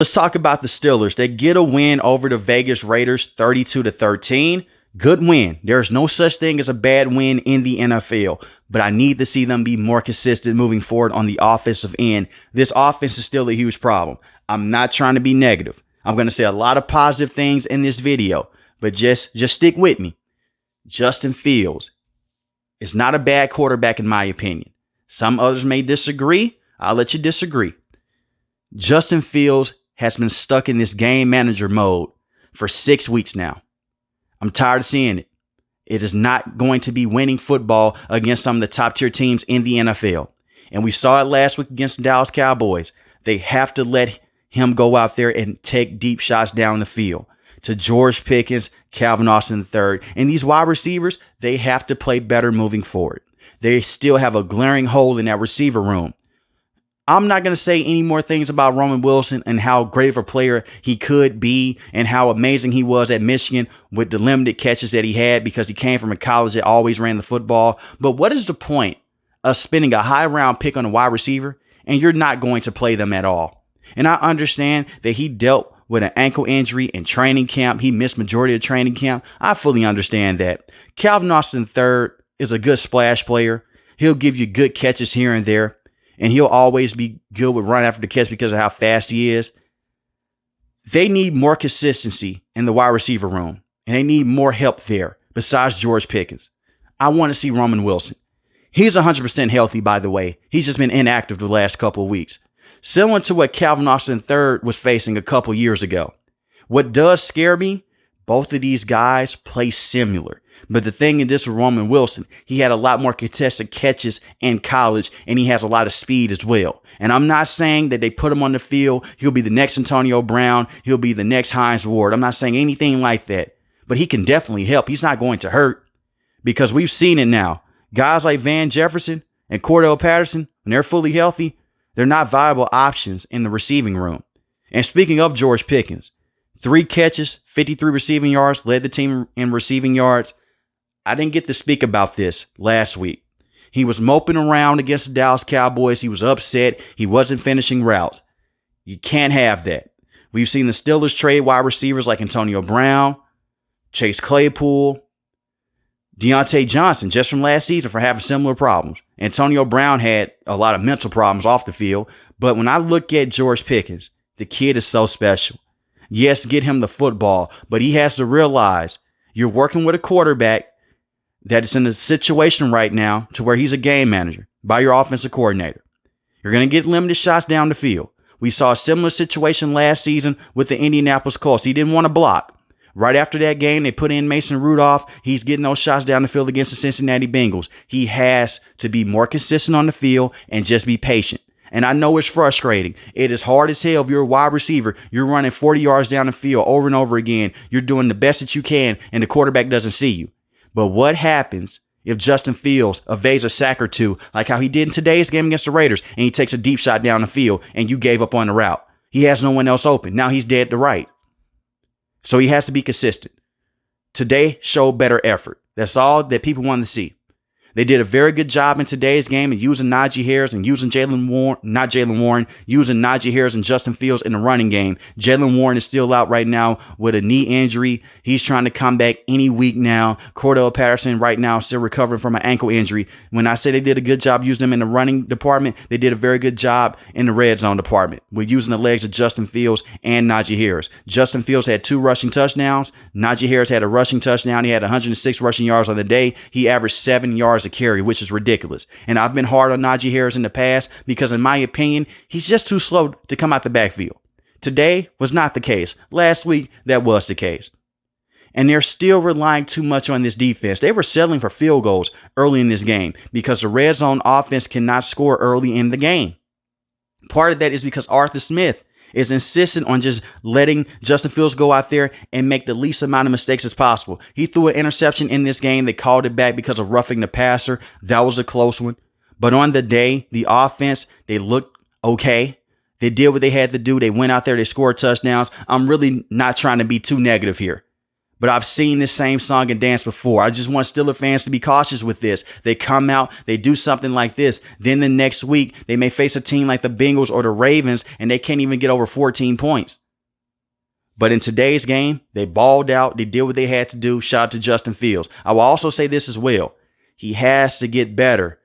Let's talk about the Steelers. They get a win over the Vegas Raiders 32-13. Good win. There's no such thing as a bad win in the NFL, but I need to see them be more consistent moving forward on the offensive end. This offense is still a huge problem. I'm not trying to be negative. I'm going to say a lot of positive things in this video, but just stick with me. Justin Fields is not a bad quarterback in my opinion. Some others may disagree. I'll let you disagree. Justin Fields has been stuck in this game manager mode for 6 weeks now. I'm tired of seeing it. It is not going to be winning football against some of the top tier teams in the NFL. And we saw it last week against the Dallas Cowboys. They have to let him go out there and take deep shots down the field to George Pickens, Calvin Austin III. And these wide receivers, they have to play better moving forward. They still have a glaring hole in that receiver room. I'm not going to say any more things about Roman Wilson and how great of a player he could be and how amazing he was at Michigan with the limited catches that he had because he came from a college that always ran the football. But what is the point of spending a high round pick on a wide receiver and you're not going to play them at all? And I understand that he dealt with an ankle injury in training camp. He missed majority of training camp. I fully understand that. Calvin Austin III is a good splash player. He'll give you good catches here and there. And he'll always be good with run after the catch because of how fast he is. They need more consistency in the wide receiver room. And they need more help there besides George Pickens. I want to see Roman Wilson. He's 100% healthy, by the way. He's just been inactive the last couple of weeks. Similar to what Calvin Austin III was facing a couple years ago. What does scare me? Both of these guys play similar. But the thing is this with Roman Wilson, he had a lot more contested catches in college, and he has a lot of speed as well. And I'm not saying that they put him on the field, he'll be the next Antonio Brown, he'll be the next Hines Ward. I'm not saying anything like that. But he can definitely help. He's not going to hurt because we've seen it now. Guys like Van Jefferson and Cordell Patterson, when they're fully healthy, they're not viable options in the receiving room. And speaking of George Pickens, 3 catches, 53 receiving yards, led the team in receiving yards. I didn't get to speak about this last week. He was moping around against the Dallas Cowboys. He was upset. He wasn't finishing routes. You can't have that. We've seen the Steelers trade wide receivers like Antonio Brown, Chase Claypool, Deontay Johnson just from last season for having similar problems. Antonio Brown had a lot of mental problems off the field. But when I look at George Pickens, the kid is so special. Yes, get him the football, but he has to realize you're working with a quarterback that is in a situation right now to where he's a game manager by your offensive coordinator. You're going to get limited shots down the field. We saw a similar situation last season with the Indianapolis Colts. He didn't want to block. Right after that game, they put in Mason Rudolph. He's getting those shots down the field against the Cincinnati Bengals. He has to be more consistent on the field and just be patient. And I know it's frustrating. It is hard as hell if you're a wide receiver. You're running 40 yards down the field over and over again. You're doing the best that you can, and the quarterback doesn't see you. But what happens if Justin Fields evades a sack or two, like how he did in today's game against the Raiders, and he takes a deep shot down the field and you gave up on the route? He has no one else open. Now he's dead to right. So he has to be consistent. Today showed better effort. That's all that people want to see. They did a very good job in today's game of using Najee Harris and using using Najee Harris and Justin Fields in the running game. Jaylen Warren is still out right now with a knee injury. He's trying to come back any week now. Cordell Patterson right now still recovering from an ankle injury. When I say they did a good job using them in the running department, they did a very good job in the red zone department. We're using the legs of Justin Fields and Najee Harris. Justin Fields had 2 rushing touchdowns. Najee Harris had a rushing touchdown. He had 106 rushing yards on the day. He averaged 7 yards a carry, which is ridiculous. And I've been hard on Najee Harris in the past because, in my opinion, he's just too slow to come out the backfield. Today was not the case. Last week, that was the case. And they're still relying too much on this defense. They were settling for field goals early in this game because the red zone offense cannot score early in the game. Part of that is because Arthur Smith is insistent on just letting Justin Fields go out there and make the least amount of mistakes as possible. He threw an interception in this game. They called it back because of roughing the passer. That was a close one. But on the day, the offense, they looked okay. They did what they had to do. They went out there. They scored touchdowns. I'm really not trying to be too negative here. But I've seen this same song and dance before. I just want Steelers fans to be cautious with this. They come out, they do something like this. Then the next week, they may face a team like the Bengals or the Ravens, and they can't even get over 14 points. But in today's game, they balled out. They did what they had to do. Shout out to Justin Fields. I will also say this as well. He has to get better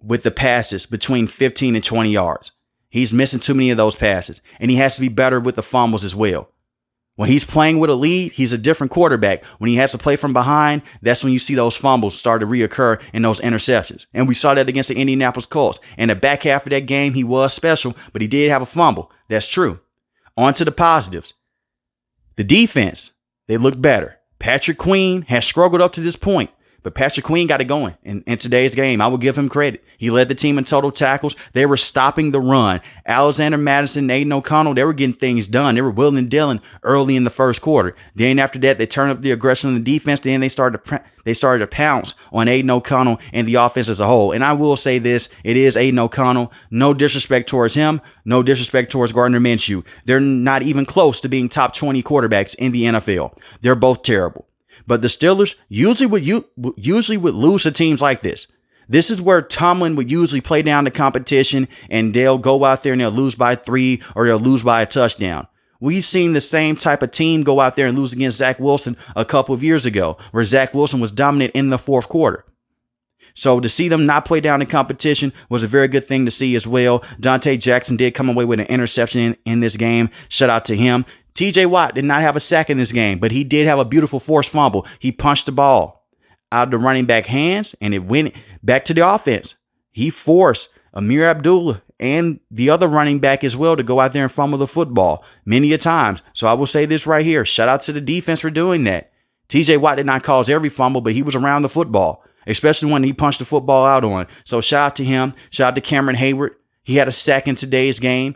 with the passes between 15 and 20 yards. He's missing too many of those passes. And he has to be better with the fumbles as well. When he's playing with a lead, he's a different quarterback. When he has to play from behind, that's when you see those fumbles start to reoccur and those interceptions. And we saw that against the Indianapolis Colts. In the back half of that game, he was special, but he did have a fumble. That's true. On to the positives. The defense, they look better. Patrick Queen has struggled up to this point, but Patrick Queen got it going in today's game. I will give him credit. He led the team in total tackles. They were stopping the run. Alexander Madison, Aiden O'Connell, they were getting things done. They were willing and dealing early in the first quarter. Then after that, they turned up the aggression on the defense. Then they started to pounce on Aiden O'Connell and the offense as a whole. And I will say this, it is Aiden O'Connell. No disrespect towards him. No disrespect towards Gardner Minshew. They're not even close to being top 20 quarterbacks in the NFL. They're both terrible. But the Steelers usually would lose to teams like this. This is where Tomlin would usually play down the competition, and they'll go out there and they'll lose by 3 or they'll lose by a touchdown. We've seen the same type of team go out there and lose against Zach Wilson a couple of years ago, where Zach Wilson was dominant in the fourth quarter. So to see them not play down the competition was a very good thing to see as well. Dante Jackson did come away with an interception in this game. Shout out to him. TJ Watt did not have a sack in this game, but he did have a beautiful forced fumble. He punched the ball out of the running back hands, and it went back to the offense. He forced Amir Abdullah and the other running back as well to go out there and fumble the football many a times. So I will say this right here. Shout out to the defense for doing that. TJ Watt did not cause every fumble, but he was around the football, especially when he punched the football out on. So shout out to him. Shout out to Cameron Hayward. He had a sack in today's game.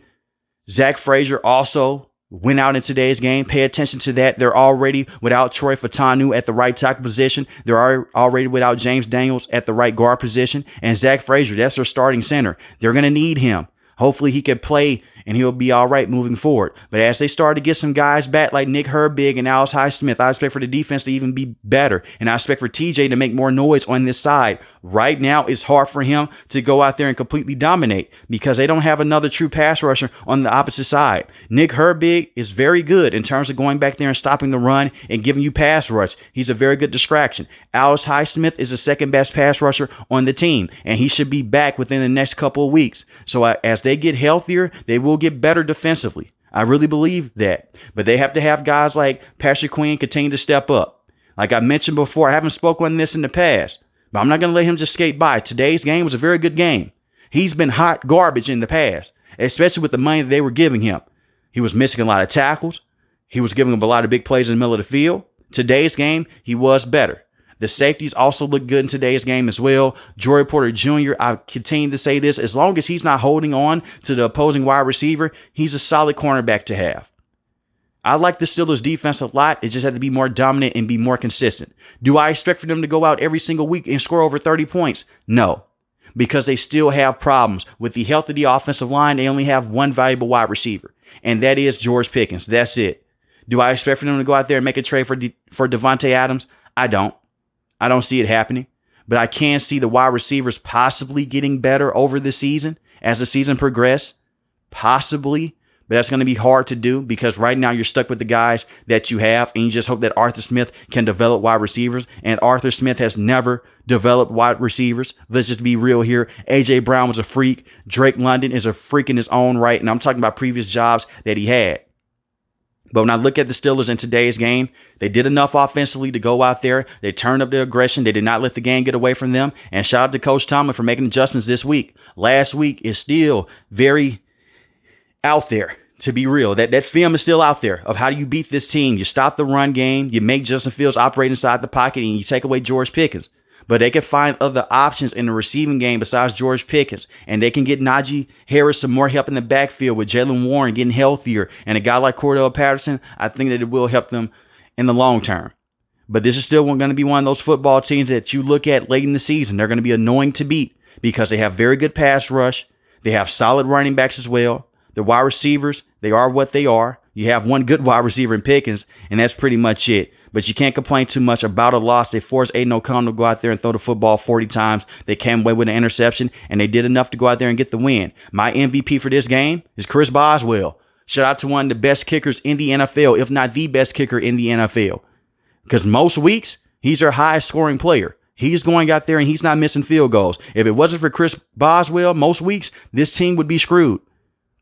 Zach Frazier also went out in today's game. Pay attention to that. They're already without Troy Fatanu at the right tackle position. They're already without James Daniels at the right guard position. And Zach Frazier, that's their starting center. They're going to need him. Hopefully he can play and he'll be all right moving forward. But as they start to get some guys back like Nick Herbig and Alex Highsmith, I expect for the defense to even be better. And I expect for TJ to make more noise on this side. Right now, it's hard for him to go out there and completely dominate because they don't have another true pass rusher on the opposite side. Nick Herbig is very good in terms of going back there and stopping the run and giving you pass rush. He's a very good distraction. Alex Highsmith is the second best pass rusher on the team, and he should be back within the next couple of weeks. So as they get healthier, they will get better defensively. I really believe that. But they have to have guys like Patrick Queen continue to step up. Like I mentioned before, I haven't spoken on this in the past, but I'm not going to let him just skate by. Today's game was a very good game. He's been hot garbage in the past, especially with the money that they were giving him. He was missing a lot of tackles. He was giving them a lot of big plays in the middle of the field. Today's game, he was better. The safeties also look good in today's game as well. Joey Porter Jr., I continue to say this, as long as he's not holding on to the opposing wide receiver, he's a solid cornerback to have. I like the Steelers defense a lot. It just had to be more dominant and be more consistent. Do I expect for them to go out every single week and score over 30 points? No, because they still have problems. With the health of the offensive line, they only have one valuable wide receiver, and that is George Pickens. That's it. Do I expect for them to go out there and make a trade for Devontae Adams? I don't. I don't see it happening, but I can see the wide receivers possibly getting better over the season as the season progresses. Possibly, but that's going to be hard to do because right now you're stuck with the guys that you have, and you just hope that Arthur Smith can develop wide receivers, and Arthur Smith has never developed wide receivers. Let's just be real here. A.J. Brown was a freak. Drake London is a freak in his own right, and I'm talking about previous jobs that he had. But when I look at the Steelers in today's game, they did enough offensively to go out there. They turned up their aggression. They did not let the game get away from them. And shout out to Coach Tomlin for making adjustments this week. Last week is still very out there, to be real. That film is still out there of how do you beat this team. You stop the run game. You make Justin Fields operate inside the pocket, and you take away George Pickens. But they can find other options in the receiving game besides George Pickens. And they can get Najee Harris some more help in the backfield with Jaylen Warren getting healthier. And a guy like Cordell Patterson, I think that it will help them in the long term. But this is still going to be one of those football teams that you look at late in the season. They're going to be annoying to beat because they have very good pass rush. They have solid running backs as well. The wide receivers, they are what they are. You have one good wide receiver in Pickens, and that's pretty much it. But you can't complain too much about a loss. They forced Aiden O'Connell to go out there and throw the football 40 times. They came away with an interception, and they did enough to go out there and get the win. My MVP for this game is Chris Boswell. Shout out to one of the best kickers in the NFL, if not the best kicker in the NFL. Because most weeks, he's our highest scoring player. He's going out there and he's not missing field goals. If it wasn't for Chris Boswell, most weeks, this team would be screwed.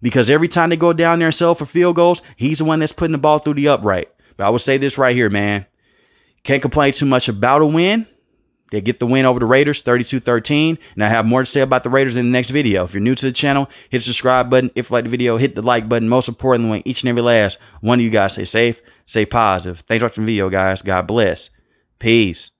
Because every time they go down there and settle for field goals, he's the one that's putting the ball through the upright. But I would say this right here, man. Can't complain too much about a win. They get the win over the Raiders, 32-13. And I have more to say about the Raiders in the next video. If you're new to the channel, hit the subscribe button. If you like the video, hit the like button. Most importantly, want each and every last one of you guys stay safe, stay positive. Thanks for watching the video, guys. God bless. Peace.